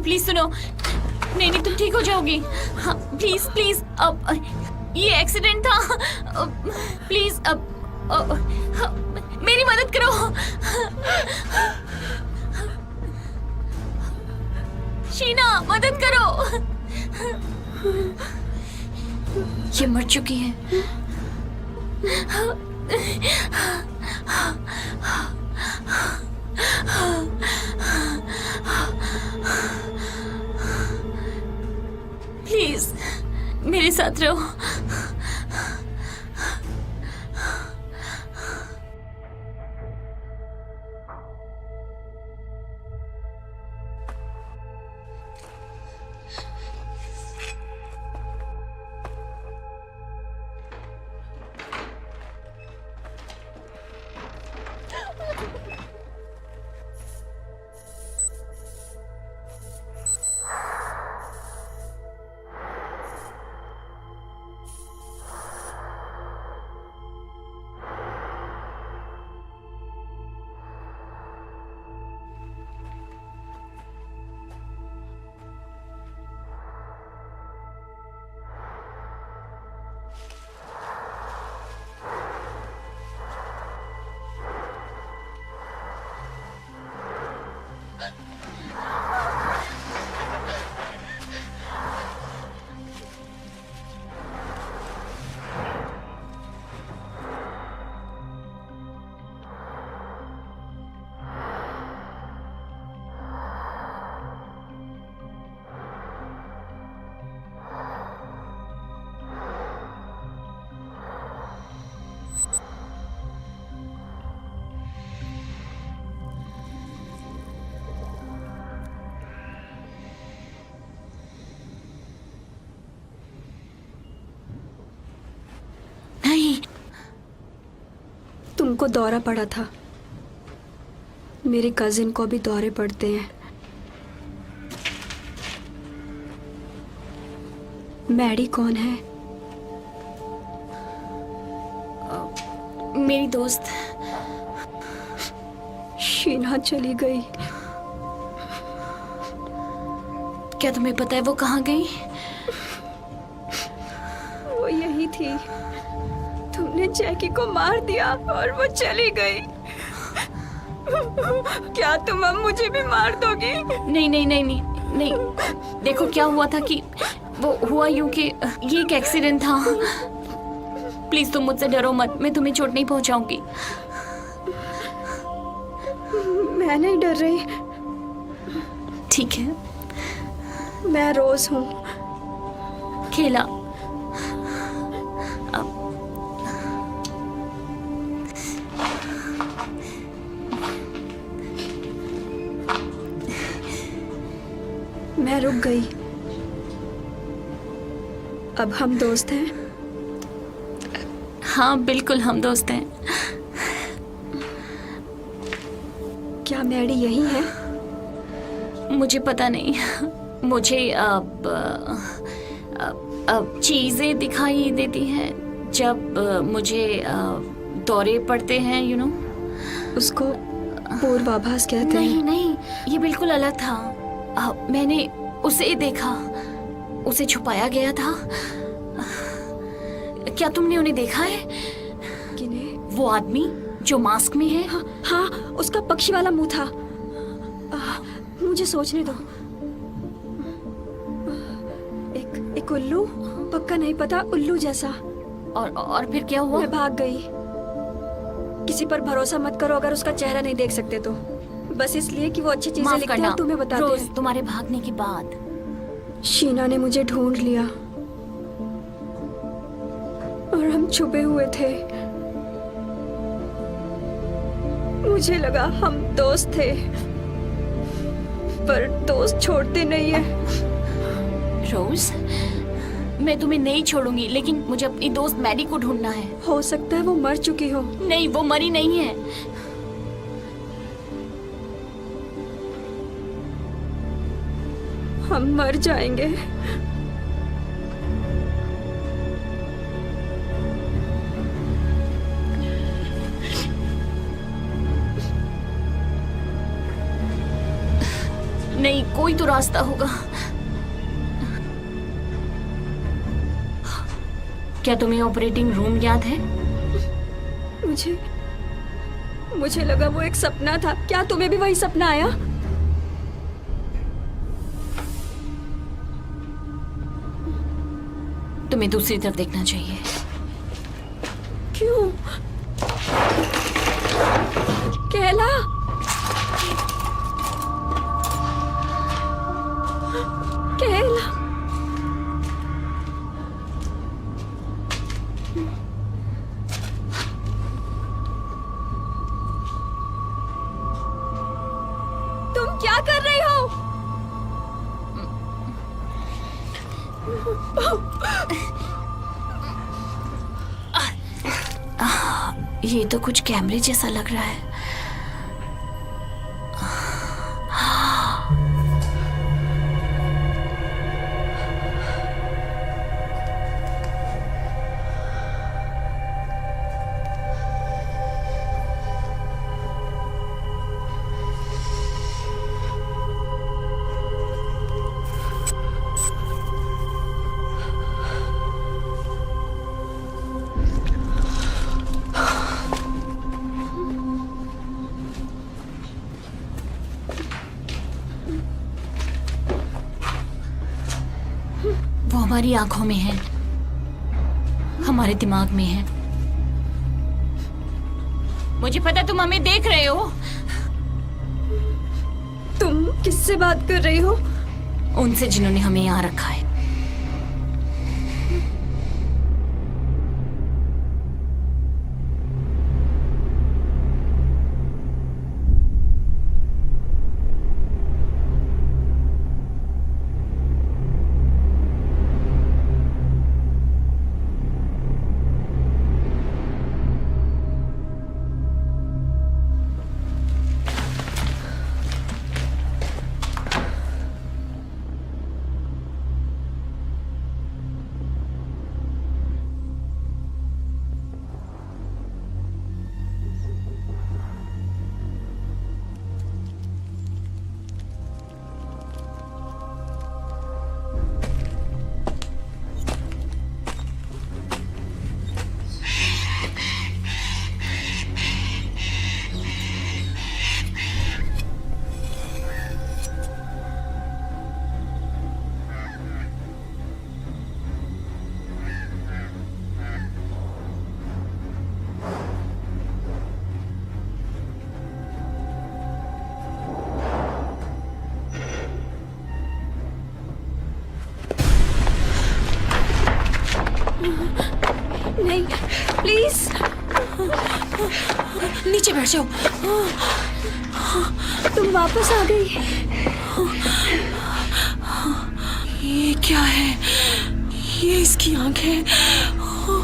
नहीं प्लीज सुनो। नहीं नहीं तुम ठीक हो जाओगी। हाँ प्लीज प्लीज। अब ये एक्सीडेंट था। प्लीज अब मेरी मदद करो। शीना मदद करो। ये मर चुकी है। प्लीज मेरे साथ रहो। नहीं तुमको दौरा पड़ा था। मेरे कजिन को भी दौरे पड़ते हैं। मैडी कौन है? मेरी दोस्त। शीना चली गई। क्या तुम्हें पता है वो कहाँ गई? वो यही थी। तुमने जैकी को मार दिया और वो चली गई। क्या तुम अब मुझे भी मार दोगी? नहीं नहीं नहीं नहीं नहीं। देखो क्या हुआ था कि वो हुआ यूं कि ये एक एक्सीडेंट था। प्लीज तुम मुझसे डरो मत, मैं तुम्हें चोट नहीं पहुंचाऊंगी। मैं नहीं डर रही। ठीक है। मैं रोज हूँ। खेला। मैं रुक गई। अब हम दोस्त हैं। हाँ बिल्कुल हम दोस्त हैं। क्या मैडी यही है? मुझे पता नहीं। मुझे अब चीजें दिखाई देती हैं जब मुझे दौरे पड़ते हैं, यू नो। उसको पूर्वाभास कहते हैं। नहीं नहीं, ये बिल्कुल अलग था। मैंने उसे देखा, उसे छुपाया गया था। क्या तुमने उन्हें देखा है? किन्हें? वो आदमी जो मास्क में है। हाँ, उसका पक्षी वाला मुंह था। मुझे सोचने दो। एक उल्लू, पक्का नहीं पता, उल्लू जैसा। और फिर क्या हुआ? मैं भाग गई। किसी पर भरोसा मत करो अगर उसका चेहरा नहीं देख सकते तो। बस इसलिए कि वो अच्छी चीजें लिखते हैं और तुम्हें बताते रोज हैं। तुम्हारे भागने के बाद शीना ने मुझे ढूंढ लिया और हम छुपे हुए थे। मुझे लगा हम दोस्त थे, पर दोस्त छोड़ते नहीं है। रोज, मैं तुम्हें नहीं छोड़ूंगी, लेकिन मुझे अपनी दोस्त मैडी को ढूंढना है। हो सकता है वो मर चुकी हो। नहीं, वो मरी नहीं है। हम मर जाएंगे। नहीं, कोई तो रास्ता होगा। क्या तुम्हें ऑपरेटिंग रूम याद है? मुझे लगा वो एक सपना था। क्या तुम्हें भी वही सपना आया? तुम्हें दूसरी तरफ देखना चाहिए। क्यों? केला, केला, तुम क्या कर रही हो? ये तो कुछ कैमरे जैसा लग रहा है। वो हमारी आंखों में है, हमारे दिमाग में है। मुझे पता तुम हमें देख रहे हो। तुम किससे बात कर रही हो? उनसे जिन्होंने हमें यहाँ रखा है। नहीं, प्लीज नीचे बैठ जाओ। तुम वापस आ गई। ये क्या है? ये इसकी आंखें।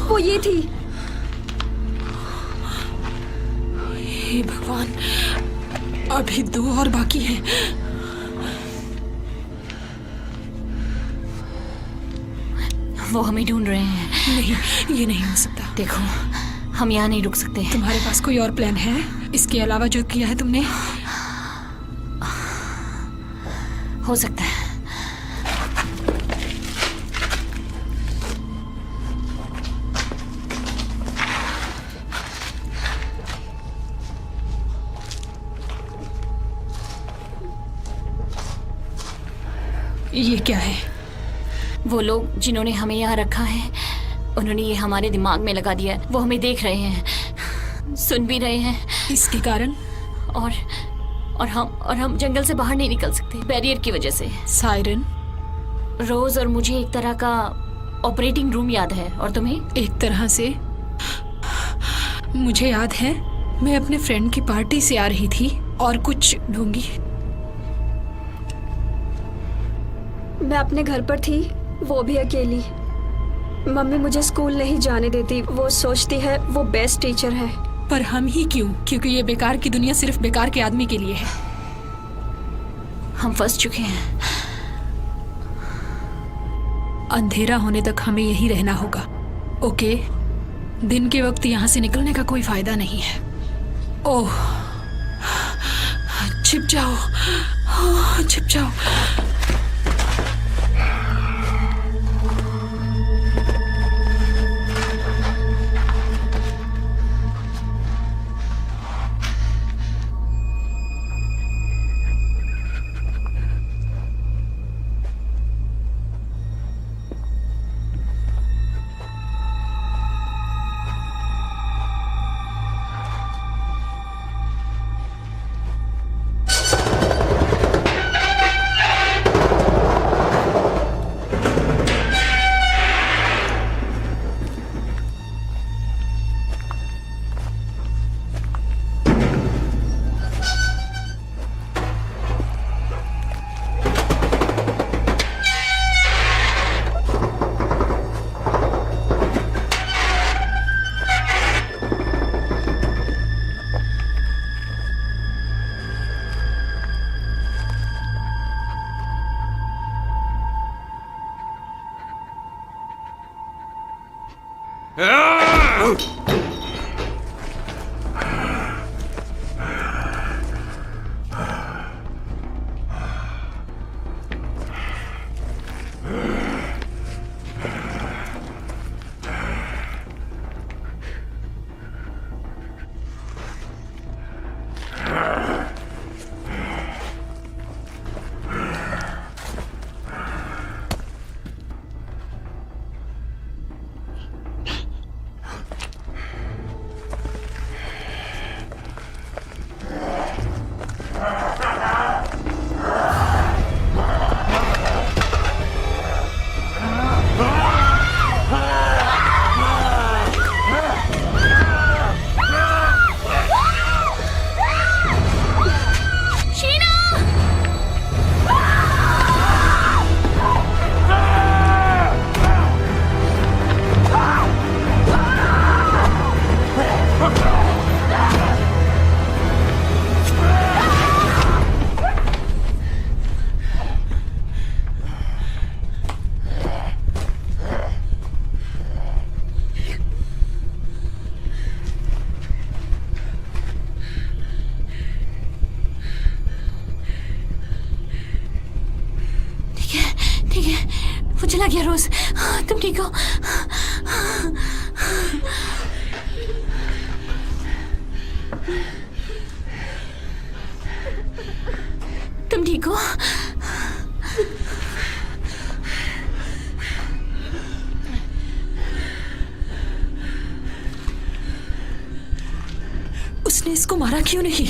वो ये थी। हे भगवान, अभी 2 और बाकी हैं। वो हमें ढूंढ रहे हैं। नहीं, ये नहीं हो सकता। देखो, हम यहाँ नहीं रुक सकते। तुम्हारे पास कोई और प्लान है इसके अलावा जो किया है तुमने? हो सकता है। ये क्या है? वो लोग जिन्होंने हमें यहाँ रखा है, उन्होंने ये हमारे दिमाग में लगा दिया है। वो हमें देख रहे हैं, सुन भी रहे हैं। इसके कारण? और हम जंगल से बाहर नहीं निकल सकते, बैरियर की वजह से। सायरन? रोज और मुझे एक तरह का ऑपरेटिंग रूम याद है, और तुम्हें? एक तरह से मुझे याद है, मैं अपने फ्रेंड की पार्टी से आ रही थी और कुछ ढूंढी। मैं अपने घर पर थी, वो भी अकेली। मम्मी मुझे स्कूल नहीं जाने देती। वो सोचती है वो बेस्ट टीचर है। पर हम ही क्यों? क्योंकि ये बेकार की दुनिया सिर्फ बेकार के आदमी के लिए है। हम फंस चुके हैं। अंधेरा होने तक हमें यहीं रहना होगा। ओके, दिन के वक्त यहाँ से निकलने का कोई फायदा नहीं है। ओह, छिप जाओ। छिप जाओ। वो चला गया। रोज तुम ठीक हो? तुम ठीक हो? उसने इसको मारा क्यों नहीं?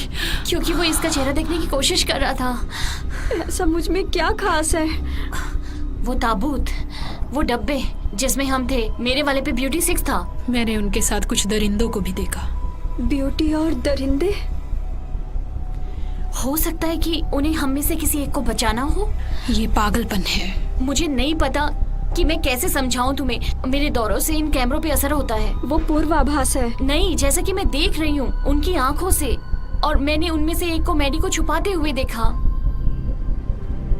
क्योंकि वो इसका चेहरा देखने की कोशिश कर रहा था। ऐसा मुझ में क्या खास है? वो ताबूत, वो डब्बे जिसमें हम थे, मेरे वाले पे ब्यूटी 6 था। मैंने उनके साथ कुछ दरिंदों को भी देखा। ब्यूटी और दरिंदे? हो सकता है कि उन्हें हम में से किसी एक को बचाना हो। ये पागलपन है। मुझे नहीं पता कि मैं कैसे समझाऊं तुम्हें। मेरे दौरों से इन कैमरों पे असर होता है। वो पूर्वाभास है। नहीं, जैसा कि मैं देख रही हूँ उनकी आंखों से, और मैंने उनमें से एक को मैडी को छुपाते हुए देखा।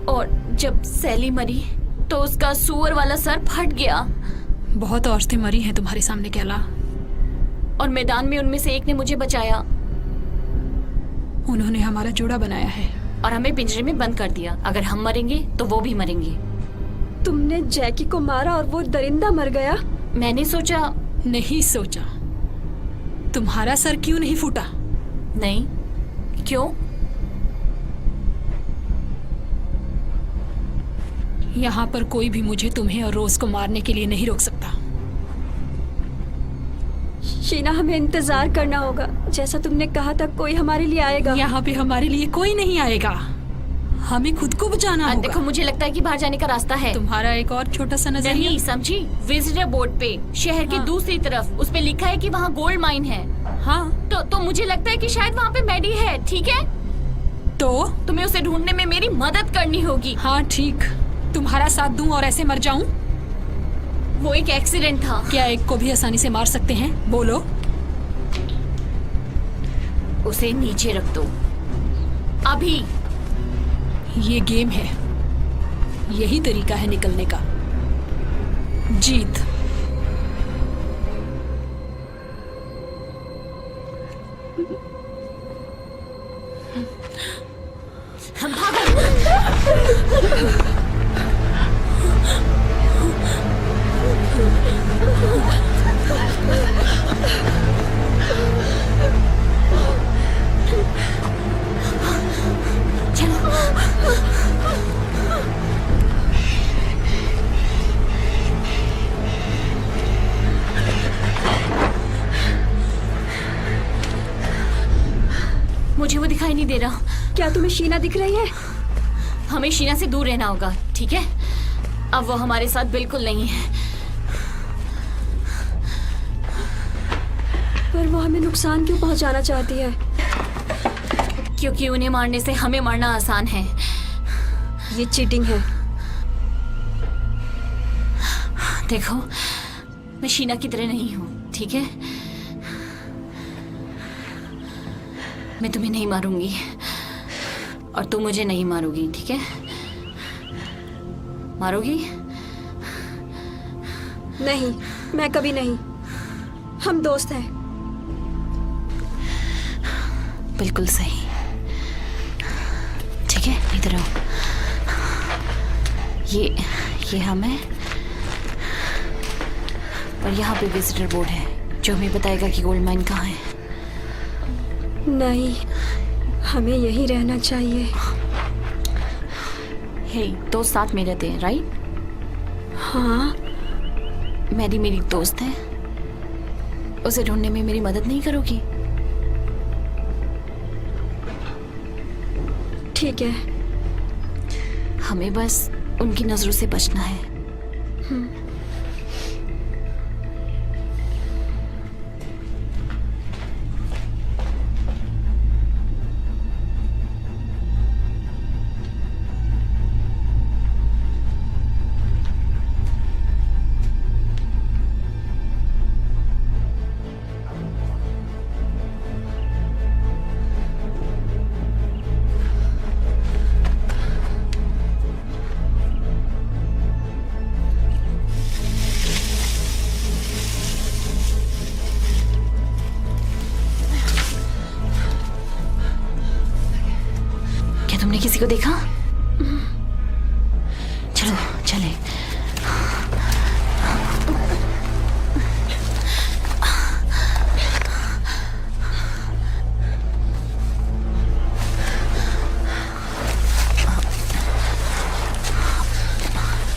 और जब सैली मरी तो उसका सुअर वाला सर फट गया। बहुत औरतें मरी हैं तुम्हारे सामने कैला, और मैदान में उनमें से एक ने मुझे बचाया। उन्होंने हमारा जोड़ा बनाया है और हमें पिंजरे में बंद कर दिया। अगर हम मरेंगे तो वो भी मरेंगे। तुमने जैकी को मारा और वो दरिंदा मर गया? मैंने सोचा। नहीं सोचा। तुम्हारा सर क्यों नहीं फूटा? नहीं। क्यों? यहाँ पर कोई भी मुझे, तुम्हें और रोज को मारने के लिए नहीं रोक सकता। शीना, हमें इंतजार करना होगा। जैसा तुमने कहा था, कोई हमारे लिए आएगा। यहाँ पे हमारे लिए कोई नहीं आएगा। हमें खुद को बचाना होगा। देखो, मुझे लगता है कि बाहर जाने का रास्ता है। तुम्हारा एक और छोटा सा नजरिया। नहीं समझी? विजिटर बोर्ड पे शहर की दूसरी तरफ उस पे लिखा है कि वहाँ गोल्ड माइन है। हाँ, तो मुझे लगता है कि शायद वहाँ पे मैडी है। ठीक है, तो तुम्हें उसे ढूंढने में मेरी मदद करनी होगी। हाँ ठीक, तुम्हारा साथ दूं और ऐसे मर जाऊं? वो एक एक्सीडेंट था। क्या एक को भी आसानी से मार सकते हैं? बोलो। उसे नीचे रख दो अभी। ये गेम है, यही तरीका है निकलने का। जीत। हम भागो। मुझे वो दिखाई नहीं दे रहा। क्या तुम्हें शीना दिख रही है? हमें शीना से दूर रहना होगा, ठीक है? अब वो हमारे साथ बिल्कुल नहीं है। पर वो हमें नुकसान क्यों पहुंचाना चाहती है? क्योंकि उन्हें मारने से हमें मारना आसान है। ये चीटिंग है। देखो, मैं शीना की तरह नहीं हूँ, ठीक है? मैं तुम्हें नहीं मारूंगी और तुम मुझे नहीं मारोगी, ठीक है? मारोगी? नहीं, मैं कभी नहीं। हम दोस्त हैं। बिल्कुल सही। ठीक है, इधर आओ। ये हम है और यहाँ पे विजिटर बोर्ड है जो हमें बताएगा कि गोल्ड माइन कहाँ है। नहीं, हमें यहीं रहना चाहिए। हे, दोस्त साथ में रहते हैं, राइट? हाँ। मैरी मेरी दोस्त है। उसे ढूंढने में मेरी मदद नहीं करोगी? ठीक है। हमें बस उनकी नजरों से बचना है। तुमने किसी को देखा? चलो चले।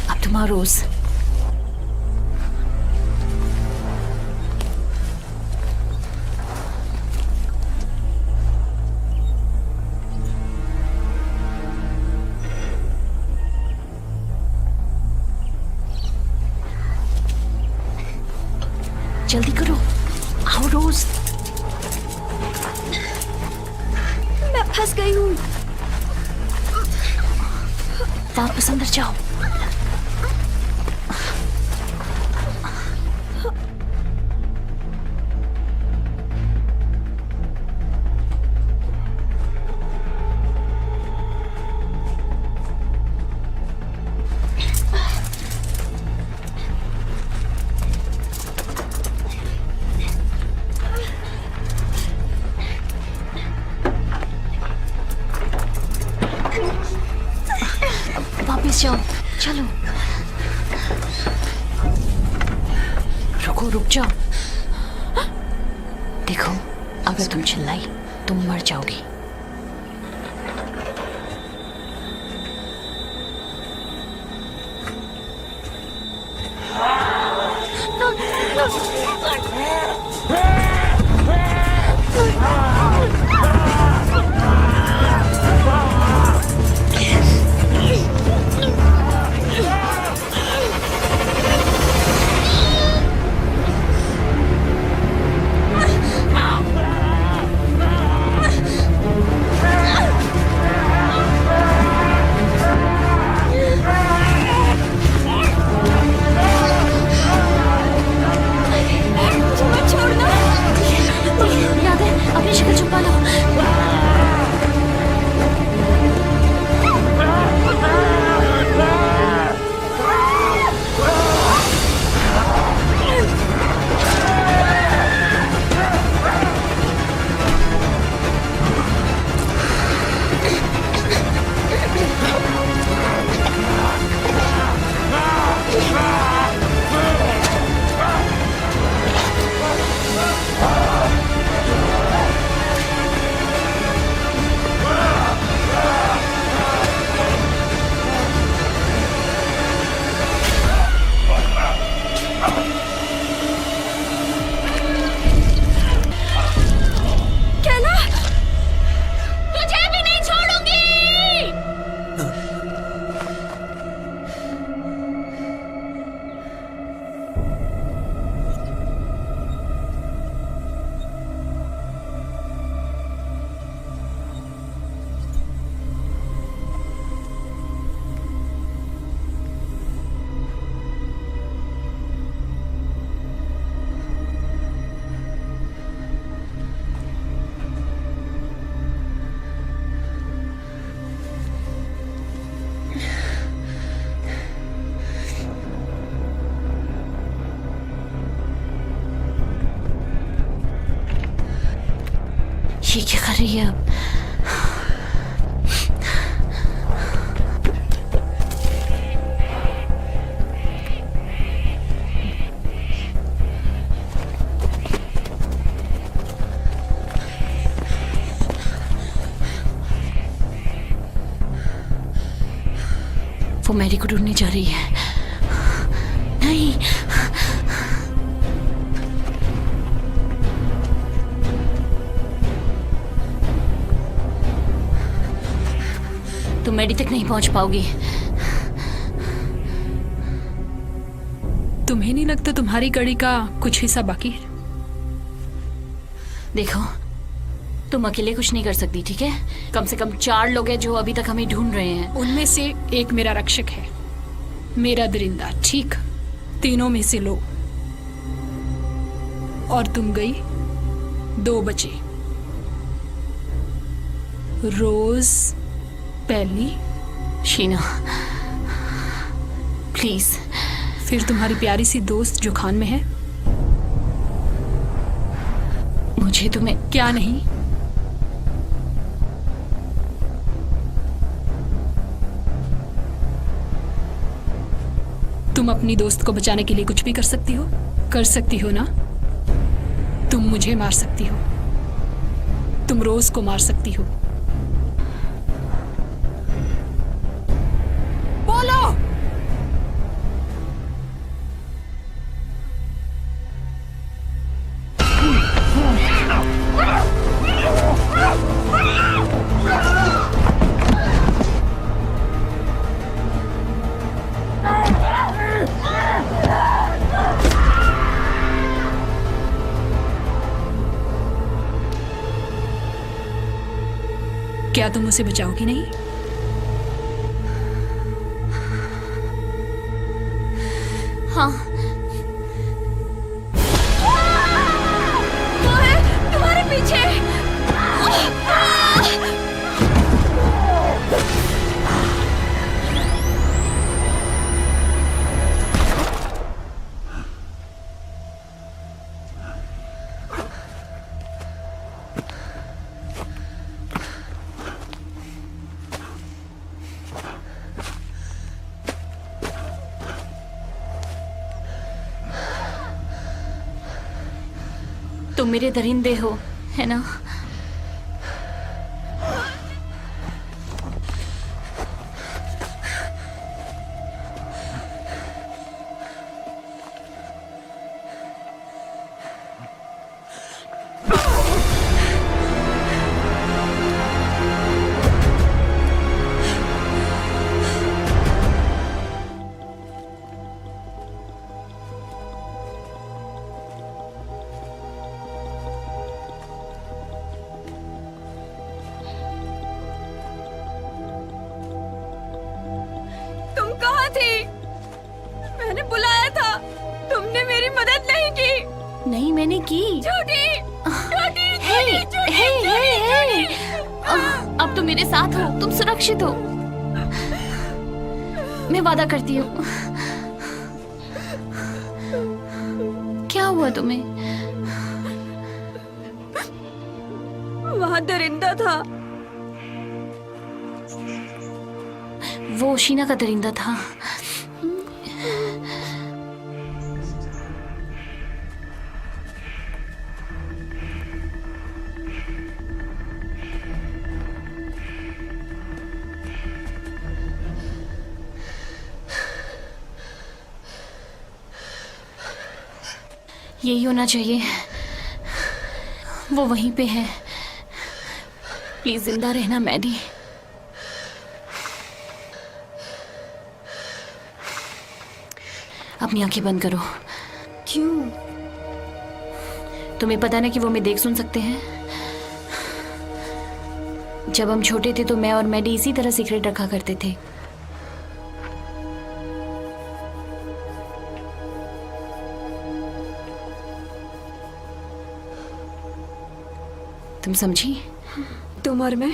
अब तुम्हारा रोज जल्दी करो, आओ रोज। मैं फंस गई हूँ। वापस अंदर जाओ। वापस जाओ, चलो। रुको, रुक जाओ। देखो, अगर तुम चिल्लाई तुम मर जाओगी। ये क्या कर रही है अब? वो मैरी को ढूंढने जा रही है। नहीं, तुम मैरी तक नहीं पहुंच पाओगी। तुम्हें नहीं लगता तुम्हारी कड़ी का कुछ हिस्सा बाकी है? देखो, तुम अकेले कुछ नहीं कर सकती, ठीक है? कम से कम 4 लोग हैं जो अभी तक हमें ढूंढ रहे हैं। उनमें से एक मेरा रक्षक है, मेरा दरिंदा, ठीक? तीनों में से लो। और तुम गई, 2 बचे। रोज, पहली, शीना, प्लीज। फिर तुम्हारी प्यारी सी दोस्त जो खान में है। मुझे तुम्हें क्या नहीं? तुम अपनी दोस्त को बचाने के लिए कुछ भी कर सकती हो? कर सकती हो ना? तुम मुझे मार सकती हो, तुम रोज को मार सकती हो। बोलो। क्या तुम उसे बचाओगी नहीं? हाँ। वो है तुम्हारे पीछे। तुम मेरे दरिंदे हो, है ना? तुम कहाँ थी? मैंने बुलाया था, तुमने मेरी मदद नहीं की। नहीं, मैंने की। झूठी, झूठी, हे, झूठी, हे, हे, हे। झूठी। अब तुम मेरे साथ हो, तुम सुरक्षित हो। मैं वादा करती हूँ। क्या हुआ तुम्हें? वहाँ दरिंदा था। वो शीना का दरिंदा था। यही होना चाहिए। वो वहीं पे है। प्लीज जिंदा रहना मैडी। अपनी आंखें बंद करो। क्यों? तुम्हें पता ना कि वो हमें देख सुन सकते हैं। जब हम छोटे थे तो मैं और मैडी इसी तरह सीक्रेट रखा करते थे। तुम समझी? तुम और मैं?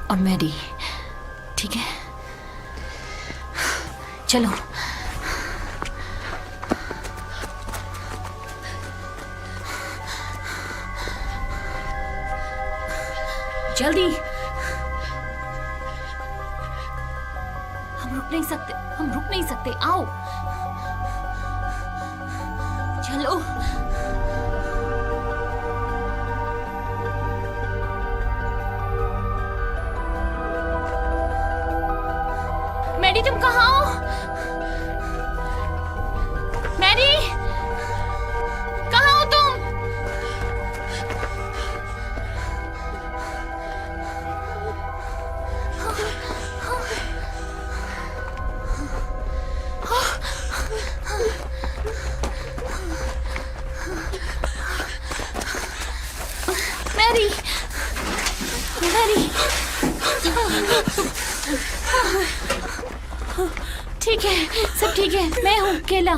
और मैडी, ठीक है? चलो। जल्दी। हम रुक नहीं सकते, आओ चलो। मैडी तुम कहाँ हो? मैडी कहाँ हो तुम? मैरी, मैरी, ठीक है, सब ठीक है। मैं हूँ केला।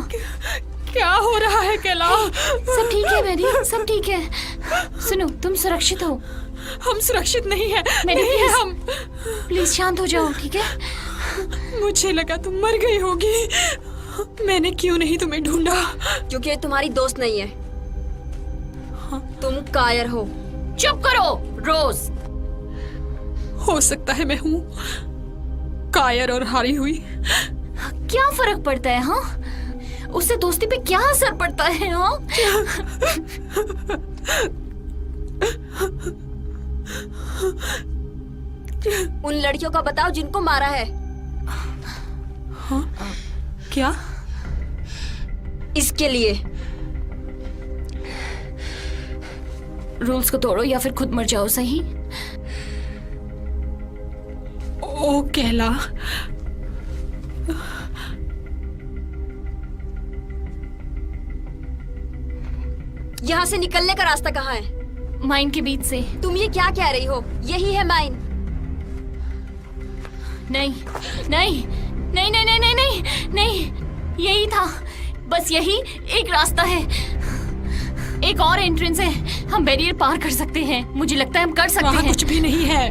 क्या हो रहा है केला? सब ठीक है मैरी, सब ठीक है। सुनो, तुम सुरक्षित हो। हम सुरक्षित नहीं है। मैरी नहीं है प्लीज, हम। प्लीज शांत हो जाओ, ठीक है? मुझे लगा तुम मर गई होगी। मैंने क्यों नहीं तुम्हें ढूंढा? क्योंकि ये तुम्हारी दोस्त नहीं है। तुम कायर हो। चुप करो रोज। हो सकता है मैं हूँ कायर और हारी हुई। क्या फर्क पड़ता है? हाँ, उससे दोस्ती पे क्या असर पड़ता है? हाँ, उन लड़कियों का बताओ जिनको मारा है। हाँ? क्या? इसके लिए रूल्स को तोड़ो या फिर खुद मर जाओ, सही? ओ केला, यहाँ से निकलने का रास्ता कहाँ है? माइन के बीच से। तुम ये क्या कह रही हो? यही है माइन। नहीं नहीं नहीं नहीं नहीं नहीं नहीं नहीं, यही था, बस यही एक रास्ता है। एक और एंट्रेंस है, हम बैरियर पार कर सकते हैं। मुझे लगता है हम कर सकते वहाँ हैं। कुछ भी नहीं है।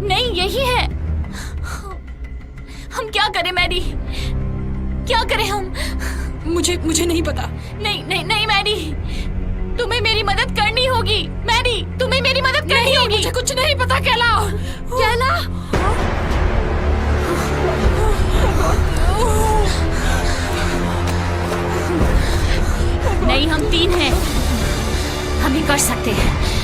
नहीं, यही है। हम क्या करें मैरी, क्या करें हम? मुझे नहीं पता। नहीं नहीं नहीं मैरी, तुम्हें मेरी मदद करनी होगी। मैरी, तुम्हें मेरी मदद करनी होगी। मुझे कुछ नहीं पता केला। केला, नहीं, हम 3 हैं, हम ही कर सकते हैं।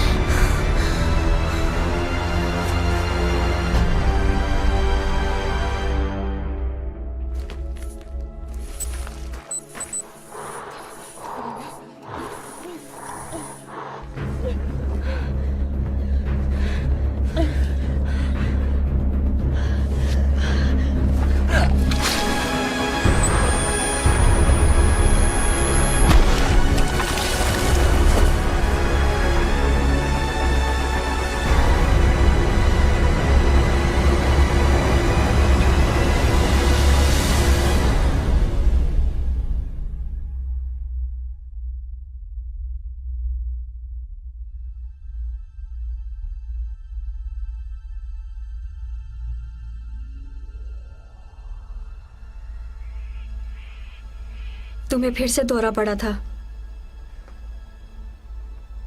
तुम्हें फिर से दौरा पड़ा था।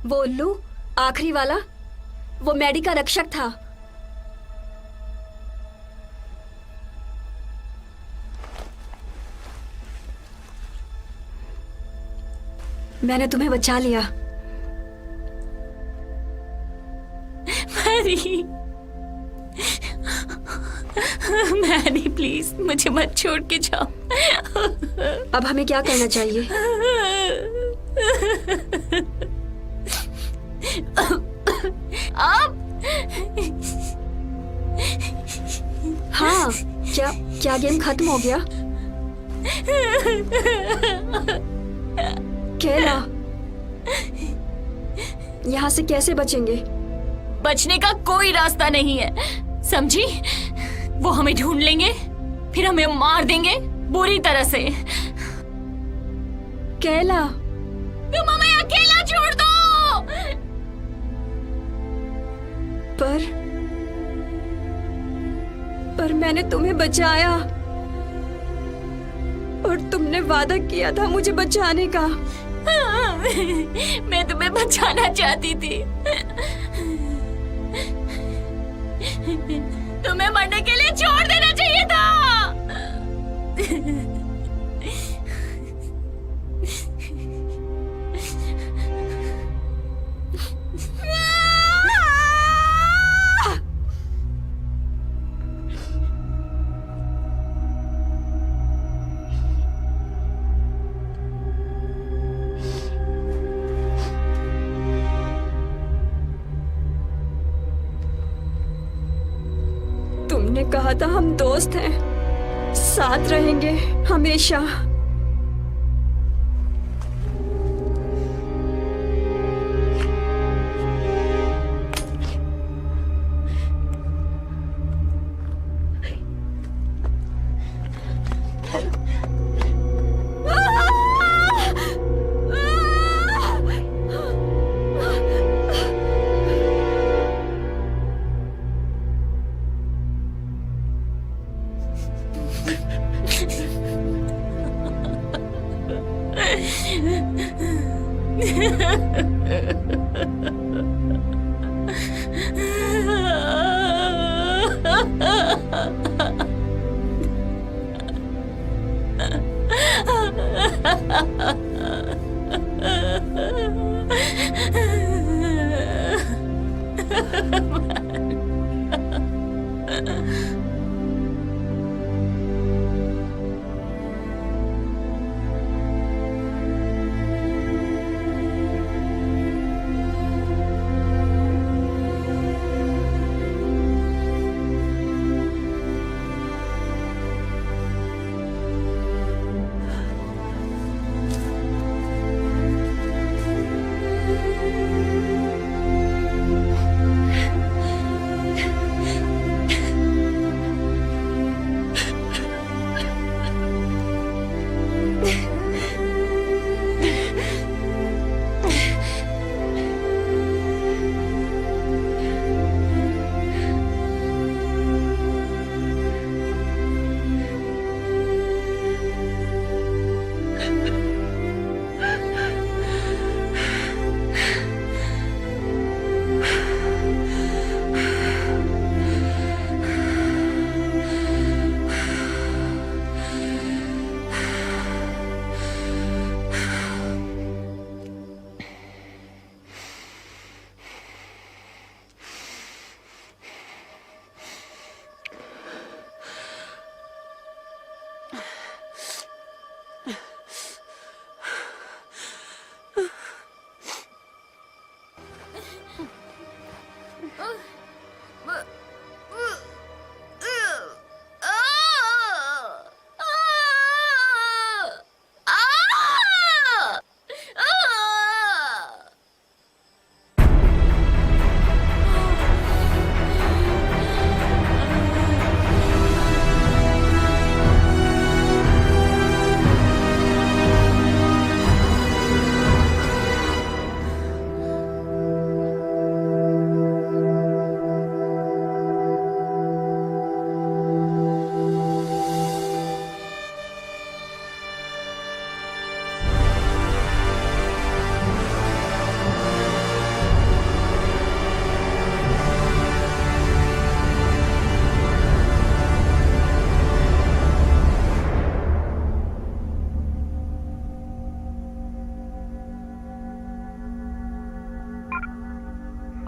वो उल्लू, आखिरी वाला, वो मैडी का रक्षक था। मैंने तुम्हें बचा लिया। मैरी, मैरी प्लीज मुझे मत छोड़ के जाओ। अब हमें क्या करना चाहिए? अब हाँ, क्या गेम खत्म हो गया? केला, यहाँ से कैसे बचेंगे? बचने का कोई रास्ता नहीं है, समझी? वो हमें ढूंढ लेंगे, फिर हमें मार देंगे बुरी तरह से। केला, तुम हमें अकेला छोड़ दो। पर मैंने तुम्हें बचाया और तुमने वादा किया था मुझे बचाने का। मैं तुम्हें बचाना चाहती थी, तुम्हें मरने के लिए छोड़ देना चाहिए था। तुमने कहा था हम दोस्त हैं, साथ रहेंगे हमेशा।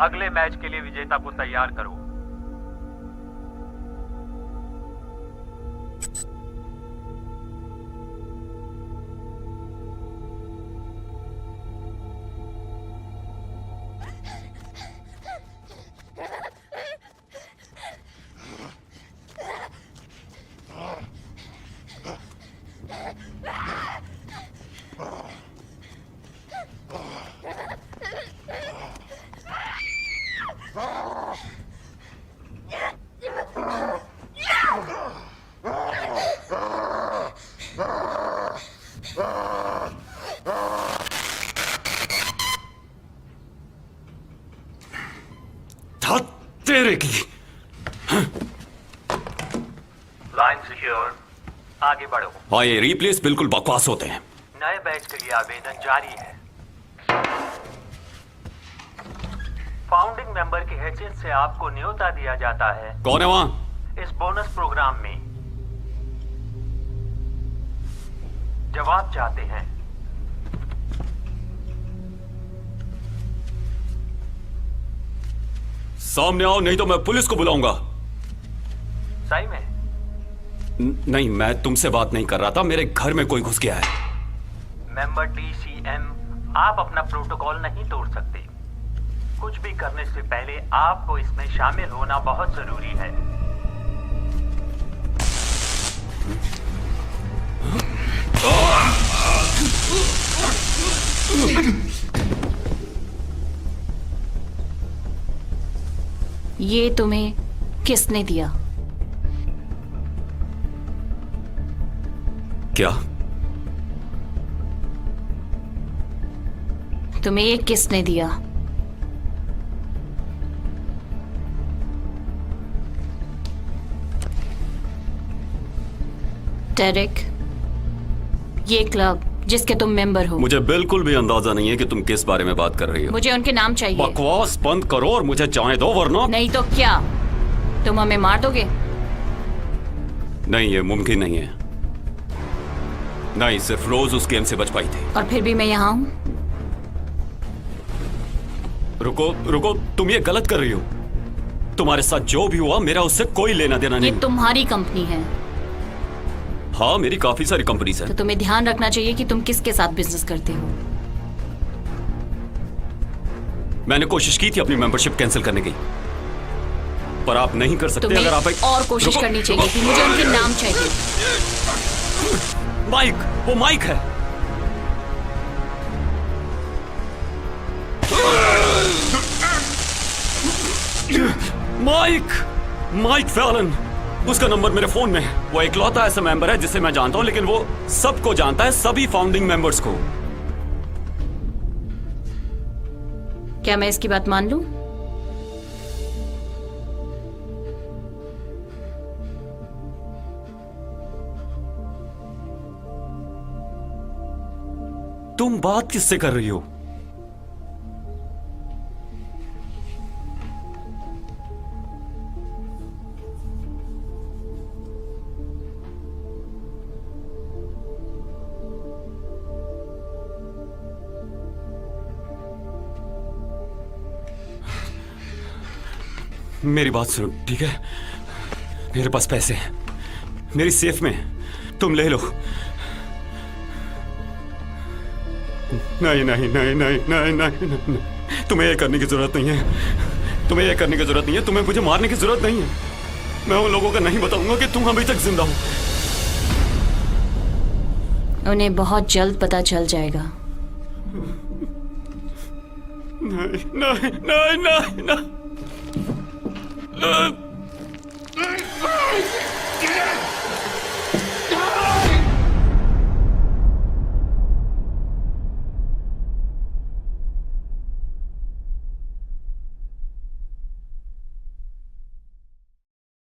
अगले मैच के लिए विजेता को तैयार करो। तेरे की लाइन सिक्योर, आगे बढ़ो। हाँ, ये रिप्लेस बिल्कुल बकवास होते हैं। नए बैच के लिए आवेदन जारी है। फाउंडिंग फाउंडिंग मेंबर की हैसियत से आपको न्योता दिया जाता है कौन है वहां? इस बोनस प्रोग्राम में। जवाब चाहते हैं। सामने आओ, नहीं तो मैं पुलिस को बुलाऊंगा। सही में? नहीं, मैं तुमसे बात नहीं कर रहा था, मेरे घर में कोई घुस गया है। मेंबर DCM, आप अपना प्रोटोकॉल नहीं तोड़ सकते। कुछ भी करने से पहले आपको इसमें शामिल होना बहुत जरूरी है। ये तुम्हें किसने दिया? क्या? तुम्हें ये किसने दिया? डेरिक, ये क्लब जिसके तुम मेंबर हो। मुझे बिल्कुल भी अंदाजा नहीं है कि तुम किस बारे में बात कर रही हो। मुझे उनके नाम चाहिए। बकवास बंद करो और मुझे जाने दो, वरना नहीं तो क्या, तुम हमें मार दोगे? नहीं, ये मुमकिन नहीं है। नहीं, सिर्फ रोज उस गेम से बच पाई थी। और फिर भी मैं यहाँ हूँ। रुको रुको, तुम ये गलत कर रही हो। तुम्हारे साथ जो भी हुआ मेरा उससे कोई लेना देना ये नहीं। तुम्हारी कंपनी है हाँ, मेरी काफी सारी कंपनीज तो हैं। तुम्हें ध्यान रखना चाहिए कि तुम किसके साथ बिजनेस करते हो। मैंने कोशिश की थी अपनी मेंबरशिप कैंसिल करने की, पर आप नहीं कर सकते। तुम्हें अगर आप और कोशिश रुको, करनी चाहिए थी। मुझे उनके नाम चाहिए। माइक, वो माइक है। माइक फैलन, उसका नंबर मेरे फोन में है। वो इकलौता ऐसा मेंबर है जिसे मैं जानता हूं, लेकिन वो सबको जानता है, सभी फाउंडिंग मेंबर्स को। क्या मैं इसकी बात मान लूं? तुम बात किससे कर रही हो? मेरी बात सुनो, ठीक है? मेरे पास पैसे हैं, मेरी सेफ में, तुम ले लो। नहीं नहीं नहीं नहीं नहीं नहीं नहीं, तुम्हें ये करने की जरूरत नहीं है। तुम्हें ये करने की जरूरत नहीं है। तुम्हें मुझे मारने की जरूरत नहीं है। मैं उन लोगों को नहीं बताऊंगा कि तुम अभी तक जिंदा हो। उन्हें बहुत जल्द पता चल जाएगा। नहीं नहीं नहीं नहीं नहीं।